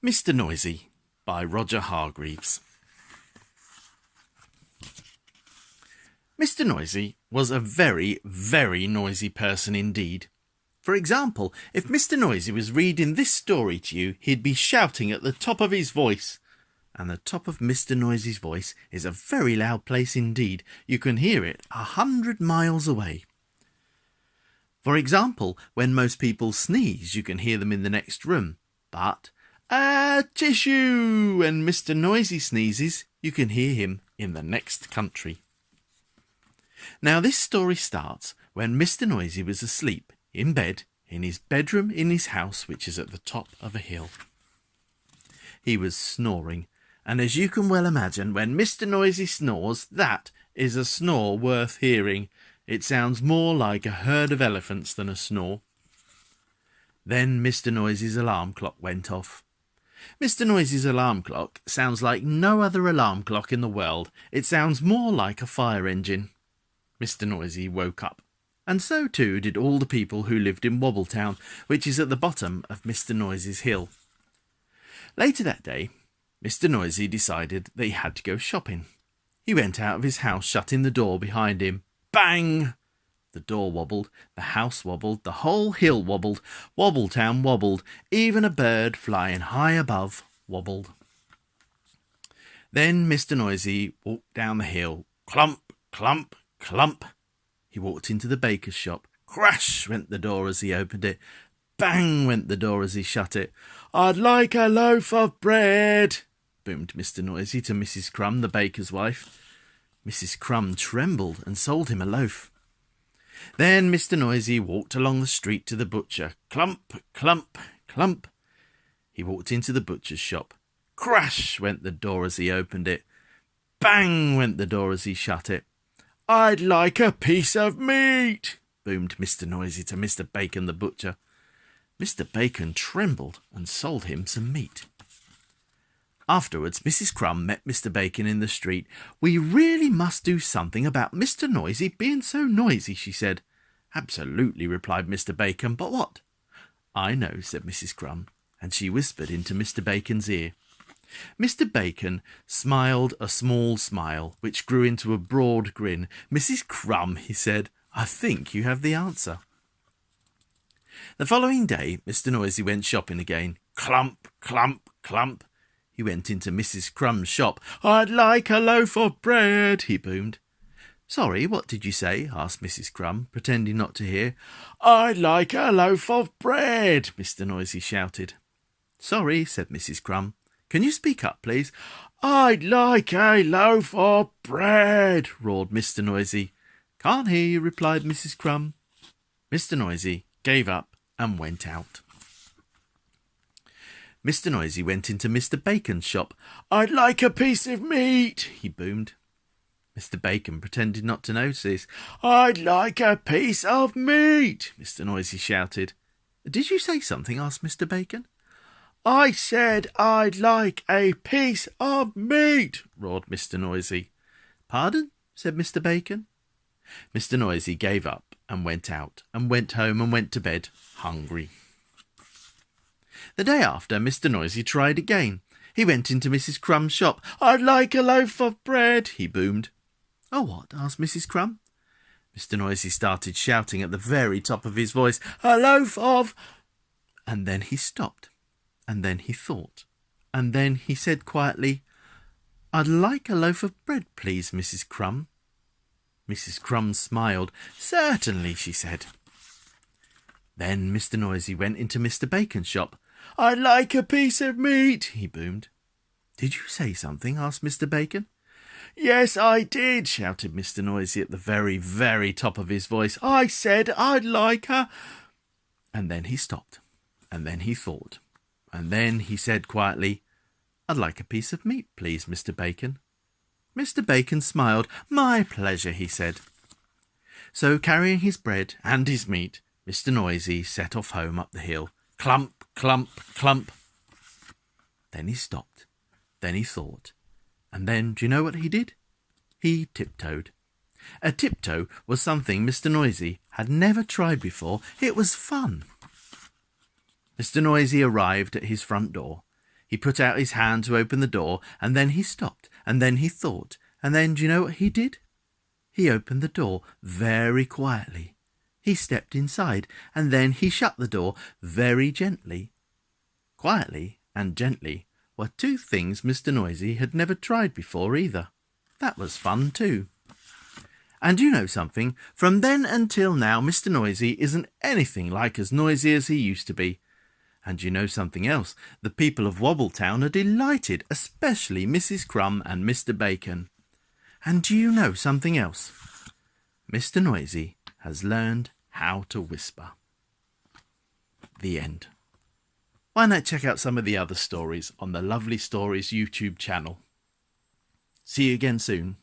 Mr. Noisy by Roger Hargreaves. Mr. Noisy was a very, very noisy person indeed. For example, if Mr. Noisy was reading this story to you, he'd be shouting at the top of his voice. And the top of Mr. Noisy's voice is a very loud place indeed. You can hear it 100 miles away. For example, when most people sneeze, you can hear them in the next room. But tissue! When Mr. Noisy sneezes, you can hear him in the next country. Now this story starts when Mr. Noisy was asleep in bed in his bedroom in his house, which is at the top of a hill. He was snoring, and as you can well imagine, when Mr. Noisy snores, that is a snore worth hearing. It sounds more like a herd of elephants than a snore. Then Mr. Noisy's alarm clock went off. Mr. Noisy's alarm clock sounds like no other alarm clock in the world. It sounds more like a fire engine. Mr. Noisy woke up, and so too did all the people who lived in Wobbletown, which is at the bottom of Mr. Noisy's hill. Later that day, Mr. Noisy decided that he had to go shopping. He went out of his house, shutting the door behind him. Bang! The door wobbled, the house wobbled, the whole hill wobbled, Wobbletown wobbled, even a bird flying high above wobbled. Then Mr. Noisy walked down the hill. Clump, clump, clump. He walked into the baker's shop. Crash went the door as he opened it. Bang went the door as he shut it. "I'd like a loaf of bread," boomed Mr. Noisy to Mrs. Crumb, the baker's wife. Mrs. Crumb trembled and sold him a loaf. Then Mr. Noisy walked along the street to the butcher. Clump, clump, clump. He walked into the butcher's shop. Crash went the door as he opened it. Bang went the door as he shut it. "I'd like a piece of meat," boomed Mr. Noisy to Mr. Bacon, the butcher. Mr. Bacon trembled and sold him some meat. Afterwards, Mrs. Crumb met Mr. Bacon in the street. "We really must do something about Mr. Noisy being so noisy," she said. "Absolutely," replied Mr. Bacon. "But what?" "I know," said Mrs. Crumb, and she whispered into Mr. Bacon's ear. Mr. Bacon smiled a small smile, which grew into a broad grin. "Mrs. Crumb," he said, "I think you have the answer." The following day, Mr. Noisy went shopping again. Clump, clump, clump. He went into Mrs. Crumb's shop. "I'd like a loaf of bread," he boomed. "Sorry, what did you say?" asked Mrs. Crumb, pretending not to hear. "I'd like a loaf of bread," Mr. Noisy shouted. "Sorry," said Mrs. Crumb. "Can you speak up, please?" "I'd like a loaf of bread," roared Mr. Noisy. "Can't hear you," replied Mrs. Crumb. Mr. Noisy gave up and went out. Mr. Noisy went into Mr. Bacon's shop. "I'd like a piece of meat," he boomed. Mr. Bacon pretended not to notice. "I'd like a piece of meat," Mr. Noisy shouted. "Did you say something?" asked Mr. Bacon. "I said I'd like a piece of meat," roared Mr. Noisy. "Pardon?" said Mr. Bacon. Mr. Noisy gave up and went out, and went home and went to bed, hungry. The day after, Mr. Noisy tried again. He went into Mrs. Crumb's shop. "I'd like a loaf of bread," he boomed. "Oh, what?" asked Mrs. Crumb. Mr. Noisy started shouting at the very top of his voice, "A loaf of—" And then he stopped, and then he thought, and then he said quietly, "I'd like a loaf of bread, please, Mrs. Crumb." Mrs. Crumb smiled. "Certainly," she said. Then Mr. Noisy went into Mr. Bacon's shop. "I'd like a piece of meat," he boomed. "Did you say something?" asked Mr. Bacon. "Yes, I did," shouted Mr. Noisy at the very, very top of his voice. "I said I'd like a—" And then he stopped, and then he thought, and then he said quietly, "I'd like a piece of meat, please, Mr. Bacon." Mr. Bacon smiled. "My pleasure," he said. So, carrying his bread and his meat, Mr. Noisy set off home up the hill. Clump, clump, clump. Then he stopped. Then he thought. And then, do you know what he did? He tiptoed. A tiptoe was something Mr. Noisy had never tried before. It was fun. Mr. Noisy arrived at his front door. He put out his hand to open the door, and then he stopped, and then he thought, and then do you know what he did? He opened the door very quietly. He stepped inside, and then he shut the door very gently. Quietly and gently were two things Mr. Noisy had never tried before either. That was fun too. And you know something? From then until now, Mr. Noisy isn't anything like as noisy as he used to be. And you know something else? The people of Wobbletown are delighted, especially Mrs. Crumb and Mr. Bacon. And do you know something else? Mr. Noisy has learned how to whisper. The end. Why not check out some of the other stories on the Lovely Stories YouTube channel? See you again soon.